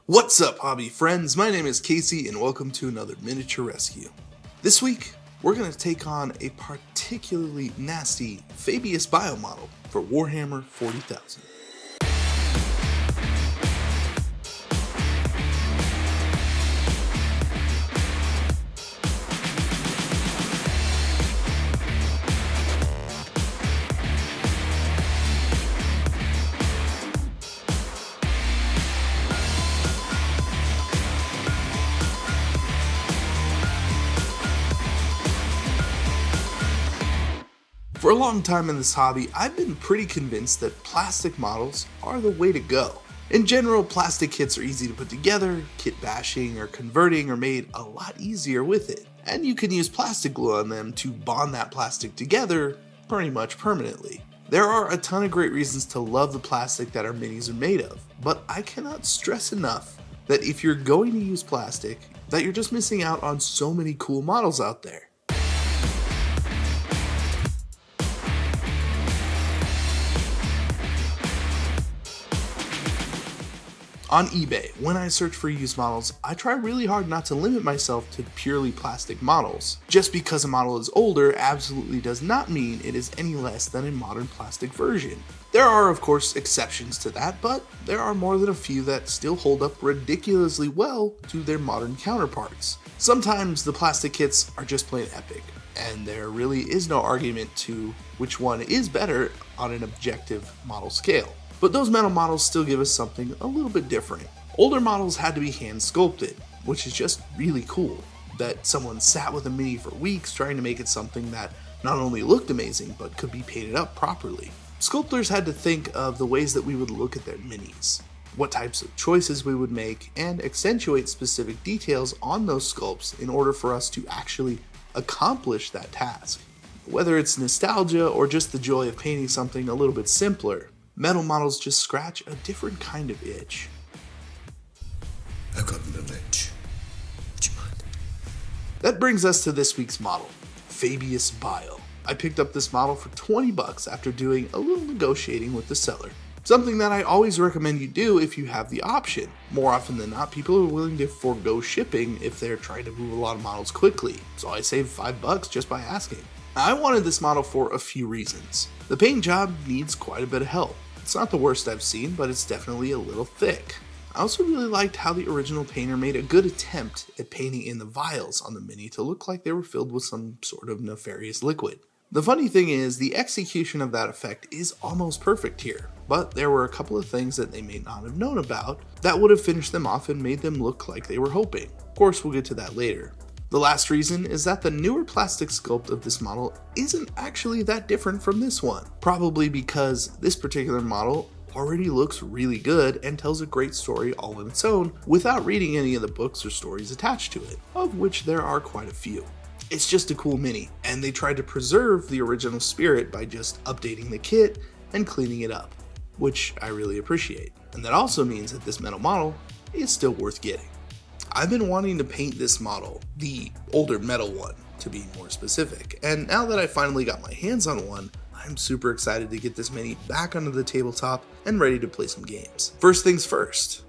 What's up, hobby friends? My name is Casey, and welcome to another Miniature Rescue. This week, we're going to take on a particularly nasty Fabius Bio model for Warhammer 40,000. For a long time in this hobby, I've been pretty convinced that plastic models are the way to go. In general, plastic kits are easy to put together, kit bashing or converting are made a lot easier with it, and you can use plastic glue on them to bond that plastic together pretty much permanently. There are a ton of great reasons to love the plastic that our minis are made of, but I cannot stress enough that if you're going to use plastic, that you're just missing out on so many cool models out there. On eBay, when I search for used models, I try really hard not to limit myself to purely plastic models. Just because a model is older absolutely does not mean it is any less than a modern plastic version. There are of course exceptions to that, but there are more than a few that still hold up ridiculously well to their modern counterparts. Sometimes the plastic kits are just plain epic, and there really is no argument to which one is better on an objective model scale. But those metal models still give us something a little bit different. Older models had to be hand sculpted, which is just really cool. That someone sat with a mini for weeks trying to make it something that not only looked amazing, but could be painted up properly. Sculptors had to think of the ways that we would look at their minis, what types of choices we would make, and accentuate specific details on those sculpts in order for us to actually accomplish that task. Whether it's nostalgia or just the joy of painting something a little bit simpler, metal models just scratch a different kind of itch. I've got a little itch. Would you mind? That brings us to this week's model, Fabius Bio. I picked up this model for $20 after doing a little negotiating with the seller. Something that I always recommend you do if you have the option. More often than not, people are willing to forego shipping if they're trying to move a lot of models quickly, so I saved $5 just by asking. I wanted this model for a few reasons. The paint job needs quite a bit of help. It's not the worst I've seen, but it's definitely a little thick. I also really liked how the original painter made a good attempt at painting in the vials on the mini to look like they were filled with some sort of nefarious liquid. The funny thing is, the execution of that effect is almost perfect here, but there were a couple of things that they may not have known about that would have finished them off and made them look like they were hoping. Of course, we'll get to that later. The last reason is that the newer plastic sculpt of this model isn't actually that different from this one, probably because this particular model already looks really good and tells a great story all on its own without reading any of the books or stories attached to it, of which there are quite a few. It's just a cool mini, and they tried to preserve the original spirit by just updating the kit and cleaning it up, which I really appreciate. And that also means that this metal model is still worth getting. I've been wanting to paint this model, the older metal one to be more specific, and now that I finally got my hands on one, I'm super excited to get this mini back onto the tabletop and ready to play some games. First things first,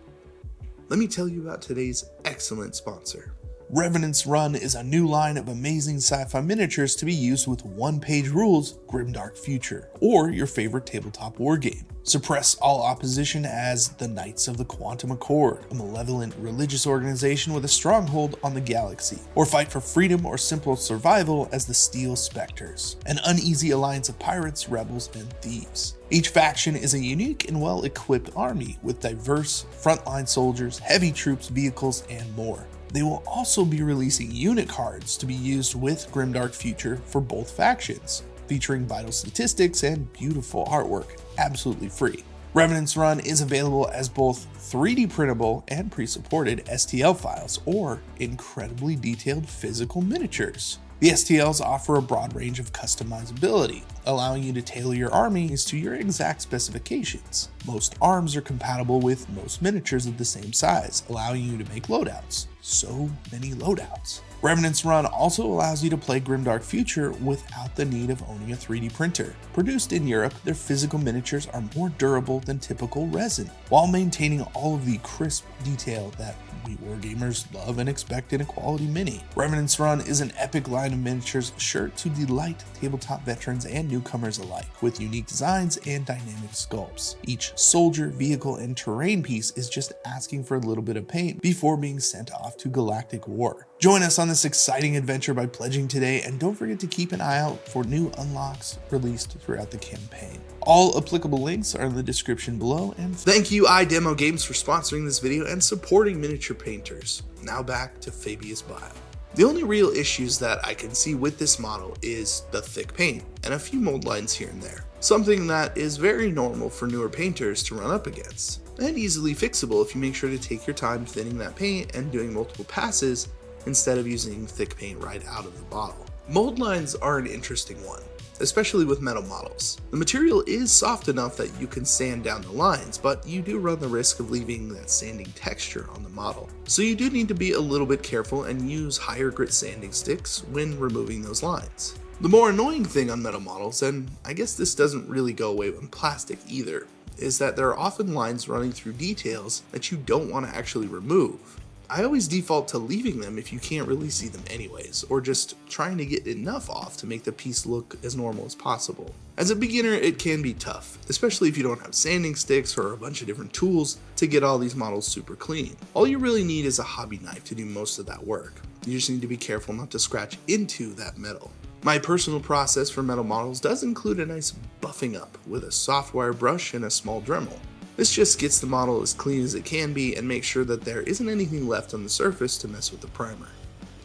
let me tell you about today's excellent sponsor. Revenant's Run is a new line of amazing sci-fi miniatures to be used with one-page rules, Grimdark Future, or your favorite tabletop wargame. Suppress all opposition as the Knights of the Quantum Accord, a malevolent religious organization with a stronghold on the galaxy, or fight for freedom or simple survival as the Steel Spectres, an uneasy alliance of pirates, rebels, and thieves. Each faction is a unique and well-equipped army with diverse frontline soldiers, heavy troops, vehicles, and more. They will also be releasing unit cards to be used with Grimdark Future for both factions, featuring vital statistics and beautiful artwork, absolutely free. Revenant's Run is available as both 3D printable and pre-supported STL files or incredibly detailed physical miniatures. The STLs offer a broad range of customizability, allowing you to tailor your armies to your exact specifications. Most arms are compatible with most miniatures of the same size, allowing you to make loadouts. So many loadouts. Revenant's Run also allows you to play Grimdark Future without the need of owning a 3D printer. Produced in Europe, their physical miniatures are more durable than typical resin, while maintaining all of the crisp detail that we wargamers love and expect in a quality mini. Revenant's Run is an epic line of miniatures sure to delight tabletop veterans and newcomers alike, with unique designs and dynamic sculpts. Each soldier, vehicle, and terrain piece is just asking for a little bit of paint before being sent off to galactic war. Join us on this exciting adventure by pledging today, and don't forget to keep an eye out for new unlocks released throughout the campaign. All applicable links are in the description below, and thank you iDemo Games for sponsoring this video and supporting miniature painters. Now back to Fabius Bile. The only real issues that I can see with this model is the thick paint and a few mold lines here and there. Something that is very normal for newer painters to run up against, and easily fixable if you make sure to take your time thinning that paint and doing multiple passes instead of using thick paint right out of the bottle. Mold lines are an interesting one, especially with metal models. The material is soft enough that you can sand down the lines, but you do run the risk of leaving that sanding texture on the model. So you do need to be a little bit careful and use higher grit sanding sticks when removing those lines. The more annoying thing on metal models, and I guess this doesn't really go away on plastic either, is that there are often lines running through details that you don't want to actually remove. I always default to leaving them if you can't really see them anyways, or just trying to get enough off to make the piece look as normal as possible. As a beginner, it can be tough, especially if you don't have sanding sticks or a bunch of different tools to get all these models super clean. All you really need is a hobby knife to do most of that work. You just need to be careful not to scratch into that metal. My personal process for metal models does include a nice buffing up with a soft wire brush and a small Dremel. This just gets the model as clean as it can be and makes sure that there isn't anything left on the surface to mess with the primer.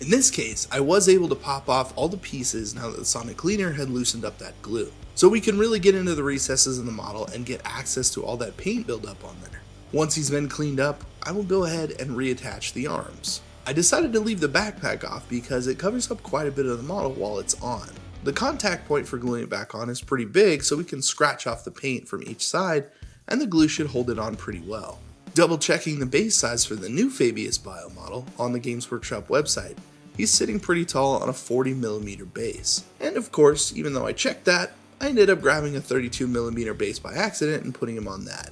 In this case, I was able to pop off all the pieces now that the Sonic Cleaner had loosened up that glue. So we can really get into the recesses in the model and get access to all that paint buildup on there. Once he's been cleaned up, I will go ahead and reattach the arms. I decided to leave the backpack off because it covers up quite a bit of the model while it's on. The contact point for gluing it back on is pretty big, so we can scratch off the paint from each side and the glue should hold it on pretty well. Double checking the base size for the new Fabius Bile model on the Games Workshop website, he's sitting pretty tall on a 40mm base. And of course, even though I checked that, I ended up grabbing a 32mm base by accident and putting him on that.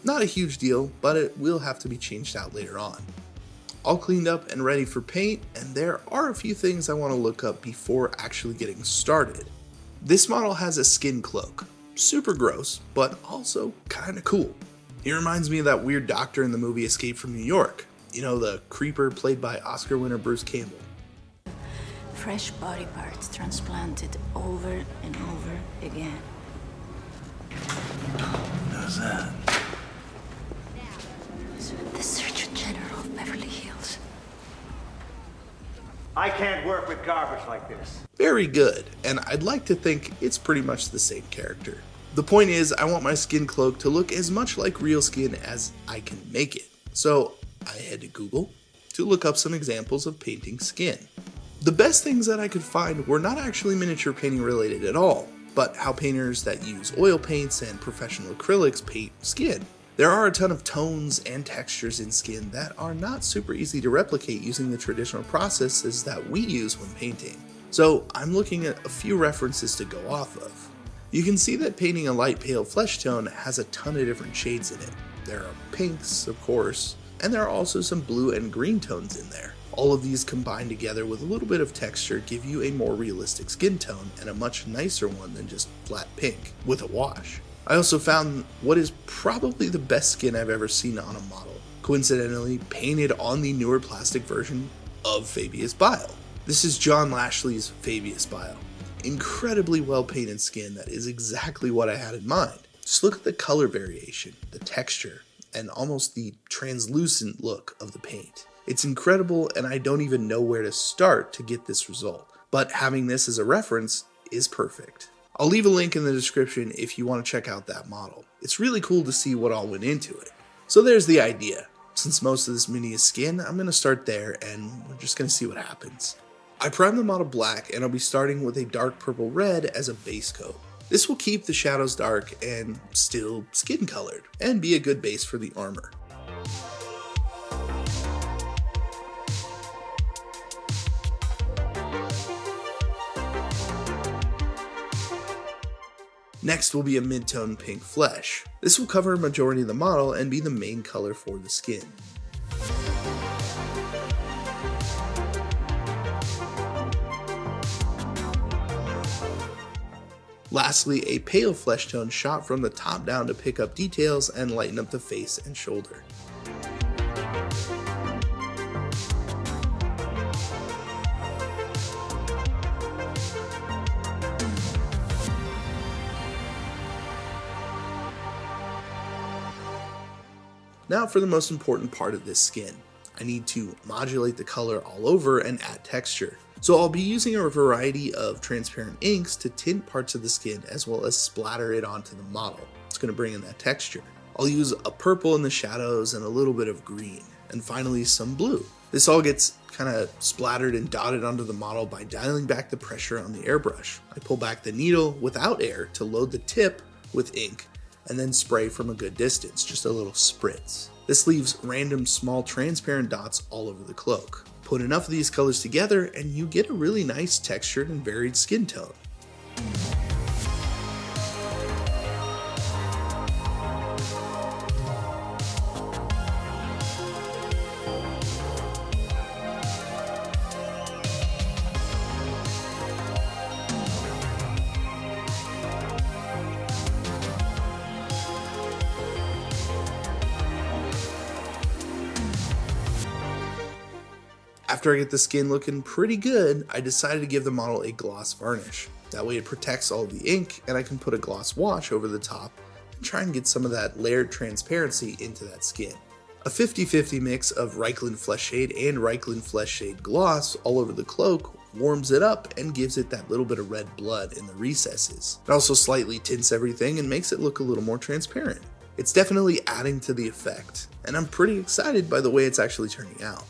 Not a huge deal, but it will have to be changed out later on. All cleaned up and ready for paint, and there are a few things I want to look up before actually getting started. This model has a skin cloak. Super gross, but also kinda cool. He reminds me of that weird doctor in the movie Escape from New York. You know, the creeper played by Oscar winner Bruce Campbell. Fresh body parts transplanted over and over again. How's that? The Surgeon General of Beverly Hills. I can't work with garbage like this. Very good, and I'd like to think it's pretty much the same character. The point is, I want my skin cloak to look as much like real skin as I can make it. So I had to Google to look up some examples of painting skin. The best things that I could find were not actually miniature painting related at all, but how painters that use oil paints and professional acrylics paint skin. There are a ton of tones and textures in skin that are not super easy to replicate using the traditional processes that we use when painting. So I'm looking at a few references to go off of. You can see that painting a light pale flesh tone has a ton of different shades in it. There are pinks, of course, and there are also some blue and green tones in there. All of these combined together with a little bit of texture give you a more realistic skin tone and a much nicer one than just flat pink with a wash. I also found what is probably the best skin I've ever seen on a model, coincidentally painted on the newer plastic version of Fabius Bile. This is John Lashley's Fabius Bile. Incredibly well painted skin that is exactly what I had in mind. Just look at the color variation, the texture, and almost the translucent look of the paint. It's incredible, and I don't even know where to start to get this result, but having this as a reference is perfect. I'll leave a link in the description if you want to check out that model. It's really cool to see what all went into it. So there's the idea. Since most of this mini is skin, I'm going to start there and we're just going to see what happens. I primed the model black, and I'll be starting with a dark purple red as a base coat. This will keep the shadows dark and still skin colored, and be a good base for the armor. Next will be a mid-tone pink flesh. This will cover a majority of the model and be the main color for the skin. Lastly, a pale flesh tone shot from the top down to pick up details and lighten up the face and shoulder. Now for the most important part of this skin. I need to modulate the color all over and add texture. So I'll be using a variety of transparent inks to tint parts of the skin as well as splatter it onto the model. It's going to bring in that texture. I'll use a purple in the shadows and a little bit of green, and finally some blue. This all gets kind of splattered and dotted onto the model by dialing back the pressure on the airbrush. I pull back the needle without air to load the tip with ink, and then spray from a good distance, just a little spritz. This leaves random small transparent dots all over the cloak. Put enough of these colors together and you get a really nice textured and varied skin tone. After I get the skin looking pretty good, I decided to give the model a gloss varnish. That way it protects all the ink and I can put a gloss wash over the top and try and get some of that layered transparency into that skin. A 50-50 mix of Reikland Flesh Shade and Reikland Flesh Shade gloss all over the cloak warms it up and gives it that little bit of red blood in the recesses. It also slightly tints everything and makes it look a little more transparent. It's definitely adding to the effect, and I'm pretty excited by the way it's actually turning out.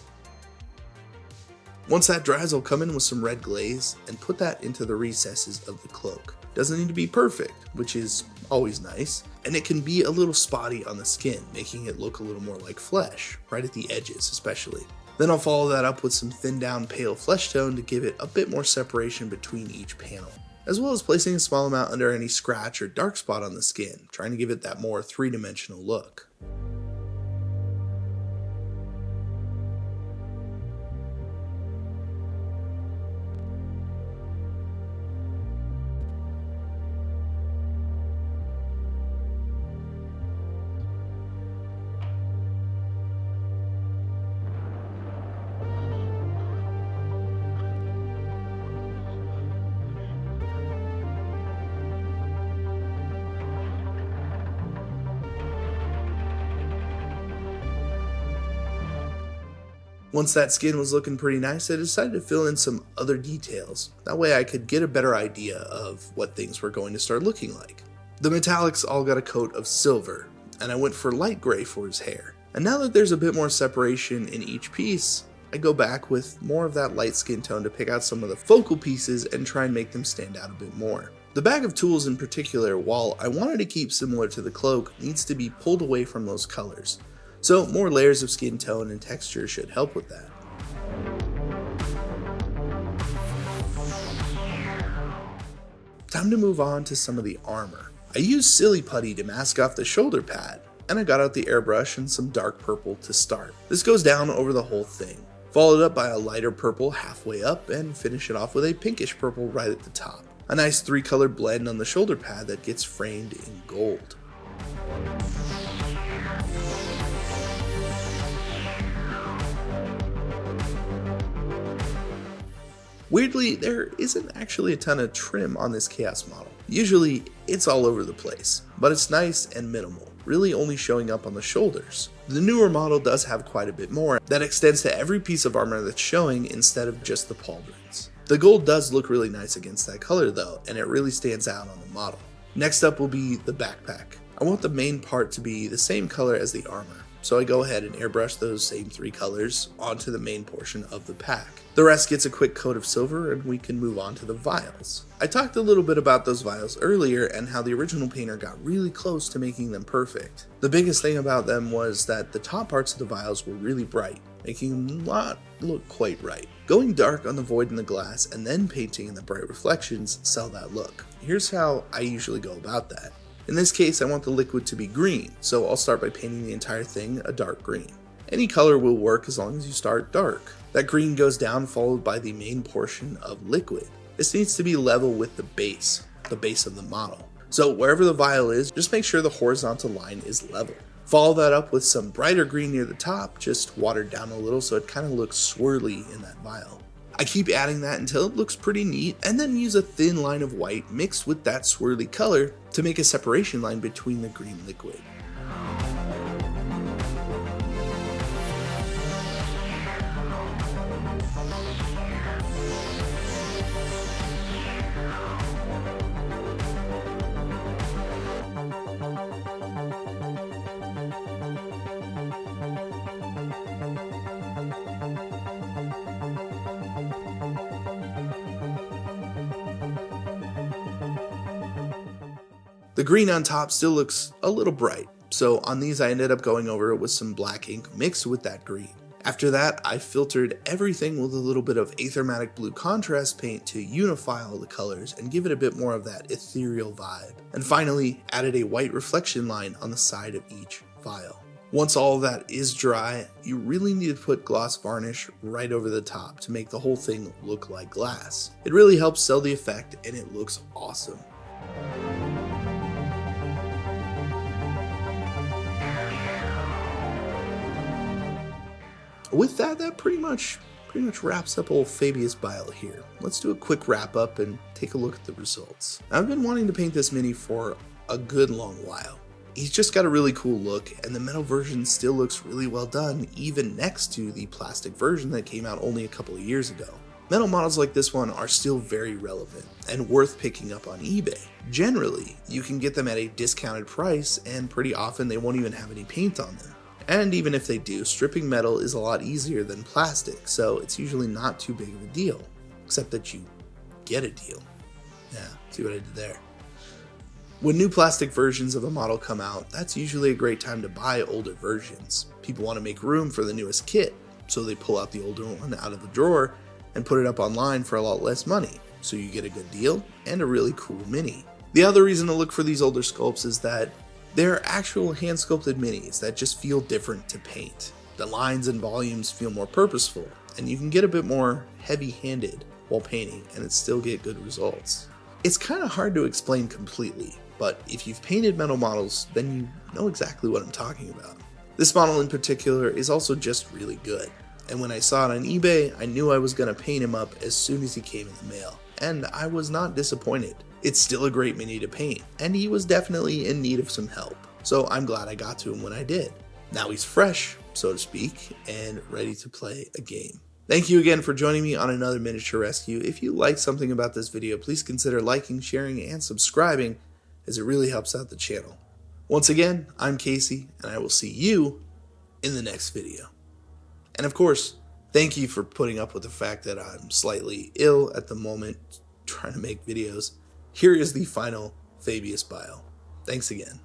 Once that dries, I'll come in with some red glaze and put that into the recesses of the cloak. Doesn't need to be perfect, which is always nice, and it can be a little spotty on the skin, making it look a little more like flesh, right at the edges especially. Then I'll follow that up with some thinned down pale flesh tone to give it a bit more separation between each panel, as well as placing a small amount under any scratch or dark spot on the skin, trying to give it that more three-dimensional look. Once that skin was looking pretty nice, I decided to fill in some other details. That way I could get a better idea of what things were going to start looking like. The metallics all got a coat of silver, and I went for light gray for his hair. And now that there's a bit more separation in each piece, I go back with more of that light skin tone to pick out some of the focal pieces and try and make them stand out a bit more. The bag of tools in particular, while I wanted to keep similar to the cloak, needs to be pulled away from those colors. So more layers of skin tone and texture should help with that. Time to move on to some of the armor. I used Silly Putty to mask off the shoulder pad, and I got out the airbrush and some dark purple to start. This goes down over the whole thing, followed up by a lighter purple halfway up, and finish it off with a pinkish purple right at the top. A nice 3-color blend on the shoulder pad that gets framed in gold. Weirdly, there isn't actually a ton of trim on this Chaos model. Usually, it's all over the place, but it's nice and minimal, really only showing up on the shoulders. The newer model does have quite a bit more that extends to every piece of armor that's showing instead of just the pauldrons. The gold does look really nice against that color though, and it really stands out on the model. Next up will be the backpack. I want the main part to be the same color as the armor, so I go ahead and airbrush those same 3 colors onto the main portion of the pack. The rest gets a quick coat of silver and we can move on to the vials. I talked a little bit about those vials earlier and how the original painter got really close to making them perfect. The biggest thing about them was that the top parts of the vials were really bright, making them not look quite right. Going dark on the void in the glass and then painting in the bright reflections sell that look. Here's how I usually go about that. In this case, I want the liquid to be green, so I'll start by painting the entire thing a dark green. Any color will work as long as you start dark. That green goes down, followed by the main portion of liquid. This needs to be level with the base of the model. So wherever the vial is, just make sure the horizontal line is level. Follow that up with some brighter green near the top, just watered down a little so it kind of looks swirly in that vial. I keep adding that until it looks pretty neat, and then use a thin line of white mixed with that swirly color to make a separation line between the green liquid. The green on top still looks a little bright, so on these I ended up going over it with some black ink mixed with that green. After that, I filtered everything with a little bit of Aethermatic Blue contrast paint to unify all the colors and give it a bit more of that ethereal vibe. And finally, added a white reflection line on the side of each vial. Once all of that is dry, you really need to put gloss varnish right over the top to make the whole thing look like glass. It really helps sell the effect and it looks awesome. With that pretty much wraps up old Fabius Bile here. Let's do a quick wrap up and take a look at the results. I've been wanting to paint this mini for a good long while. He's just got a really cool look, and the metal version still looks really well done, even next to the plastic version that came out only a couple of years ago. Metal models like this one are still very relevant and worth picking up on eBay. Generally, you can get them at a discounted price, and pretty often they won't even have any paint on them. And even if they do, stripping metal is a lot easier than plastic, so it's usually not too big of a deal, except that you get a deal. Yeah, see what I did there? When new plastic versions of a model come out, that's usually a great time to buy older versions. People want to make room for the newest kit, so they pull out the older one out of the drawer and put it up online for a lot less money, so you get a good deal and a really cool mini. The other reason to look for these older sculpts is that they're actual hand-sculpted minis that just feel different to paint. The lines and volumes feel more purposeful, and you can get a bit more heavy-handed while painting and still get good results. It's kind of hard to explain completely, but if you've painted metal models, then you know exactly what I'm talking about. This model in particular is also just really good, and when I saw it on eBay, I knew I was going to paint him up as soon as he came in the mail, and I was not disappointed. It's still a great mini to paint, and he was definitely in need of some help, so I'm glad I got to him when I did. Now he's fresh, so to speak, and ready to play a game. Thank you again for joining me on another miniature rescue. If you like something about this video, please consider liking, sharing, and subscribing, as it really helps out the channel. Once again, I'm Casey, and I will see you in the next video. And of course, thank you for putting up with the fact that I'm slightly ill at the moment, trying to make videos. Here is the final Fabius Bile. Thanks again.